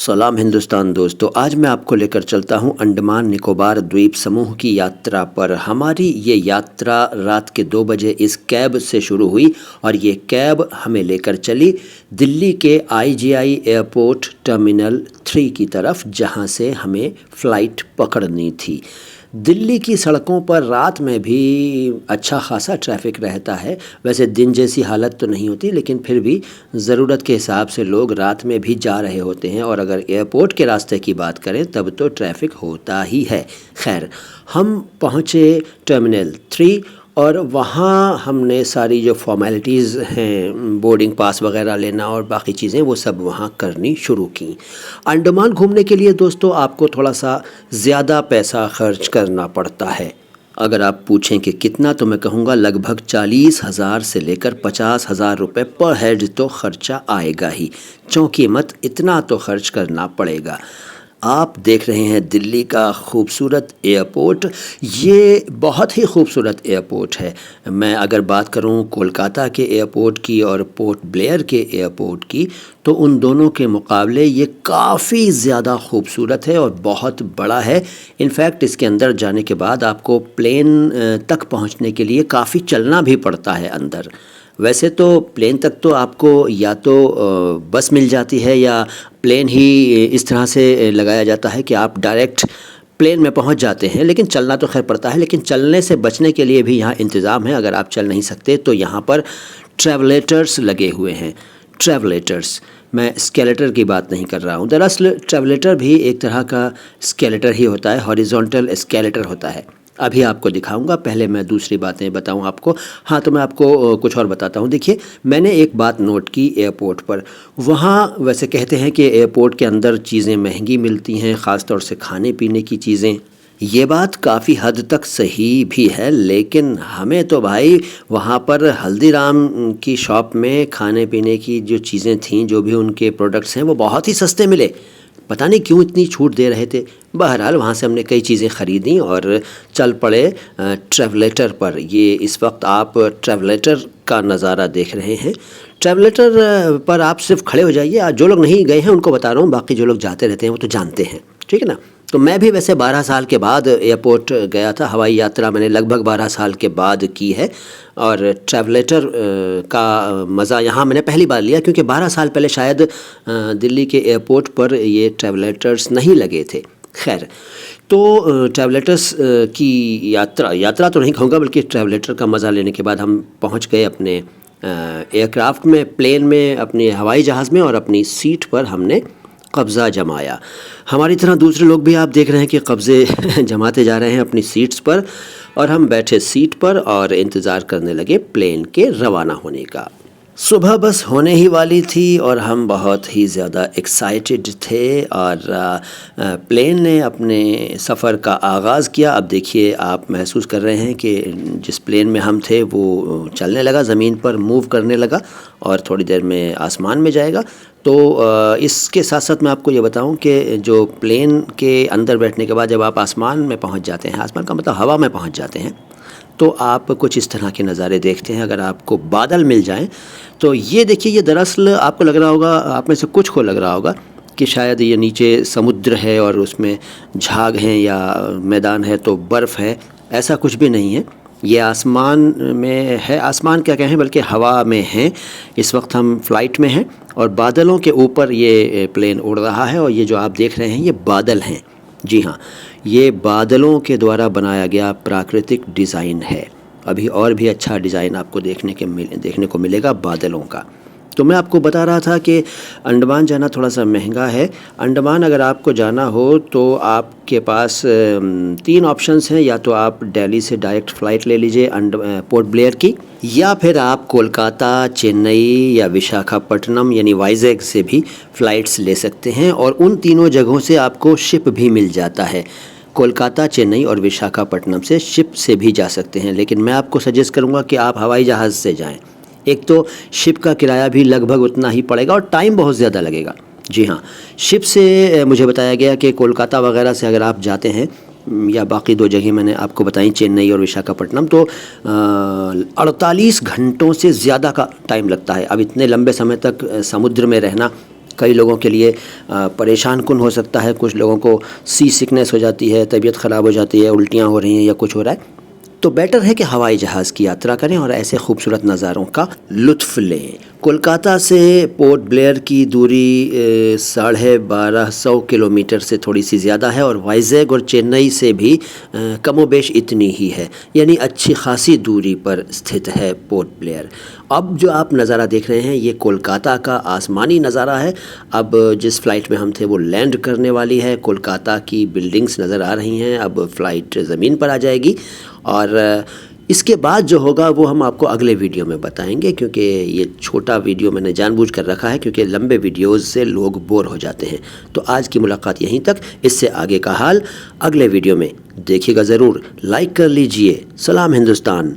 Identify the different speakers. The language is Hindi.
Speaker 1: सलाम हिंदुस्तान दोस्तों, आज मैं आपको लेकर चलता हूं अंडमान निकोबार द्वीप समूह की यात्रा पर। हमारी ये यात्रा रात के 2 बजे इस कैब से शुरू हुई और ये कैब हमें लेकर चली दिल्ली के आईजीआई एयरपोर्ट टर्मिनल 3 की तरफ, जहां से हमें फ़्लाइट पकड़नी थी। दिल्ली की सड़कों पर रात में भी अच्छा खासा ट्रैफिक रहता है। वैसे दिन जैसी हालत तो नहीं होती, लेकिन फिर भी ज़रूरत के हिसाब से लोग रात में भी जा रहे होते हैं। और अगर एयरपोर्ट के रास्ते की बात करें तब तो ट्रैफिक होता ही है। खैर, हम पहुँचे टर्मिनल 3 और वहाँ हमने सारी जो फॉर्मेलिटीज़ हैं, बोर्डिंग पास वगैरह लेना और बाकी चीज़ें, वो सब वहाँ करनी शुरू की। अंडमान घूमने के लिए दोस्तों आपको थोड़ा सा ज़्यादा पैसा खर्च करना पड़ता है। अगर आप पूछें कि कितना, तो मैं कहूँगा लगभग 40,000 से लेकर 50,000 रुपये पर हेड तो ख़र्चा आएगा ही। चौंकिए मत, इतना तो खर्च करना पड़ेगा। आप देख रहे हैं दिल्ली का खूबसूरत एयरपोर्ट। ये बहुत ही खूबसूरत एयरपोर्ट है। मैं अगर बात करूं कोलकाता के एयरपोर्ट की और पोर्ट ब्लेयर के एयरपोर्ट की, तो उन दोनों के मुकाबले ये काफ़ी ज़्यादा खूबसूरत है और बहुत बड़ा है। इनफैक्ट इसके अंदर जाने के बाद आपको प्लेन तक पहुंचने के लिए काफ़ी चलना भी पड़ता है अंदर। वैसे तो प्लेन तक तो आपको या तो बस मिल जाती है या प्लेन ही इस तरह से लगाया जाता है कि आप डायरेक्ट प्लेन में पहुंच जाते हैं, लेकिन चलना तो खैर पड़ता है। लेकिन चलने से बचने के लिए भी यहाँ इंतज़ाम है। अगर आप चल नहीं सकते तो यहाँ पर ट्रैवलेटर्स लगे हुए हैं। ट्रैवलेटर्स, मैं स्केलेटर की बात नहीं कर रहा हूँ। दरअसल ट्रैवलेटर भी एक तरह का स्केलेटर ही होता है, हॉरिजॉन्टल स्केलेटर होता है। अभी आपको दिखाऊंगा, पहले मैं दूसरी बातें बताऊं आपको। हाँ, तो मैं आपको कुछ और बताता हूं। देखिए, मैंने एक बात नोट की एयरपोर्ट पर। वहाँ वैसे कहते हैं कि एयरपोर्ट के अंदर चीज़ें महंगी मिलती हैं, ख़ास तौर से खाने पीने की चीज़ें। ये बात काफ़ी हद तक सही भी है, लेकिन हमें तो भाई वहाँ पर हल्दीराम की शॉप में खाने पीने की जो चीज़ें थीं, जो भी उनके प्रोडक्ट्स हैं, वो बहुत ही सस्ते मिले। पता नहीं क्यों इतनी छूट दे रहे थे। बहरहाल वहाँ से हमने कई चीज़ें ख़रीदी और चल पड़े ट्रैवलेटर पर। ये इस वक्त आप ट्रैवलेटर का नज़ारा देख रहे हैं। ट्रैवलेटर पर आप सिर्फ खड़े हो जाइए। जो लोग नहीं गए हैं उनको बता रहा हूँ, बाकी जो लोग जाते रहते हैं वो तो जानते हैं, ठीक है ना। तो मैं भी वैसे 12 साल के बाद एयरपोर्ट गया था। हवाई यात्रा मैंने लगभग 12 साल के बाद की है और ट्रैवलेटर का मज़ा यहाँ मैंने पहली बार लिया, क्योंकि 12 साल पहले शायद दिल्ली के एयरपोर्ट पर ये ट्रैवलेटर्स नहीं लगे थे। खैर, तो ट्रैवलेटर्स की यात्रा तो नहीं कहूँगा, बल्कि ट्रैवलेटर का मज़ा लेने के बाद हम पहुँच गए अपने एयरक्राफ्ट में, प्लेन में, अपने हवाई जहाज़ में, और अपनी सीट पर हमने कब्ज़ा जमाया। हमारी तरह दूसरे लोग भी आप देख रहे हैं कि कब्ज़े जमाते जा रहे हैं अपनी सीट्स पर, और हम बैठे सीट पर और इंतज़ार करने लगे प्लेन के रवाना होने का। सुबह बस होने ही वाली थी और हम बहुत ही ज़्यादा एक्साइटेड थे और प्लेन ने अपने सफ़र का आगाज़ किया। अब देखिए, आप महसूस कर रहे हैं कि जिस प्लेन में हम थे वो चलने लगा, ज़मीन पर मूव करने लगा और थोड़ी देर में आसमान में जाएगा। तो इसके साथ साथ मैं आपको ये बताऊं कि जो प्लेन के अंदर बैठने के बाद जब आप आसमान में पहुंच जाते हैं, आसमान का मतलब हवा में पहुंच जाते हैं, तो आप कुछ इस तरह के नज़ारे देखते हैं। अगर आपको बादल मिल जाएं तो ये देखिए, ये दरअसल आपको लग रहा होगा, आप में से कुछ को लग रहा होगा कि शायद ये नीचे समुद्र है और उसमें झाग हैं या मैदान है तो बर्फ़ है। ऐसा कुछ भी नहीं है, ये आसमान में है। आसमान क्या कहें, बल्कि हवा में है। इस वक्त हम फ़्लाइट में हैं और बादलों के ऊपर ये प्लेन उड़ रहा है और ये जो आप देख रहे हैं ये बादल हैं। जी हाँ, ये बादलों के द्वारा बनाया गया प्राकृतिक डिज़ाइन है। अभी और भी अच्छा डिज़ाइन आपको देखने को मिलेगा बादलों का। तो मैं आपको बता रहा था कि अंडमान जाना थोड़ा सा महंगा है। अंडमान अगर आपको जाना हो तो आपके पास 3 ऑप्शंस हैं। या तो आप दिल्ली से डायरेक्ट फ़्लाइट ले लीजिए पोर्ट ब्लेयर की, या फिर आप कोलकाता, चेन्नई या विशाखापट्टनम यानी वाइजैग से भी फ़्लाइट्स ले सकते हैं। और उन तीनों जगहों से आपको शिप भी मिल जाता है। कोलकाता, चेन्नई और विशाखापट्टनम से शिप से भी जा सकते हैं, लेकिन मैं आपको सजेस्ट करूँगा कि आप हवाई जहाज़ से जाएँ। एक तो शिप का किराया भी लगभग उतना ही पड़ेगा और टाइम बहुत ज़्यादा लगेगा। जी हाँ, शिप से मुझे बताया गया कि कोलकाता वगैरह से अगर आप जाते हैं, या बाकी 2 जगह मैंने आपको बताई, चेन्नई और विशाखापट्टनम, तो 48 घंटों से ज़्यादा का टाइम लगता है। अब इतने लंबे समय तक समुद्र में रहना कई लोगों के लिए परेशान कुन हो सकता है। कुछ लोगों को सी सिकनेस हो जाती है, तबीयत ख़राब हो जाती है, उल्टियाँ हो रही हैं या कुछ हो रहा है, तो बेटर है कि हवाई जहाज़ की यात्रा करें और ऐसे खूबसूरत नज़ारों का लुत्फ़ लें। कोलकाता से पोर्ट ब्लेयर की दूरी 1250 किलोमीटर से थोड़ी सी ज़्यादा है और वाइज़ैग और चेन्नई से भी कमोबेश इतनी ही है, यानी अच्छी खासी दूरी पर स्थित है पोर्ट ब्लेयर। अब जो आप नज़ारा देख रहे हैं ये कोलकाता का आसमानी नज़ारा है। अब जिस फ़्लाइट में हम थे वो लैंड करने वाली है। कोलकाता की बिल्डिंग्स नज़र आ रही हैं। अब फ़्लाइट ज़मीन पर आ जाएगी और इसके बाद जो होगा वो हम आपको अगले वीडियो में बताएंगे, क्योंकि ये छोटा वीडियो मैंने जानबूझकर रखा है क्योंकि लंबे वीडियोज़ से लोग बोर हो जाते हैं। तो आज की मुलाकात यहीं तक, इससे आगे का हाल अगले वीडियो में देखिएगा ज़रूर। लाइक कर लीजिए। सलाम हिंदुस्तान।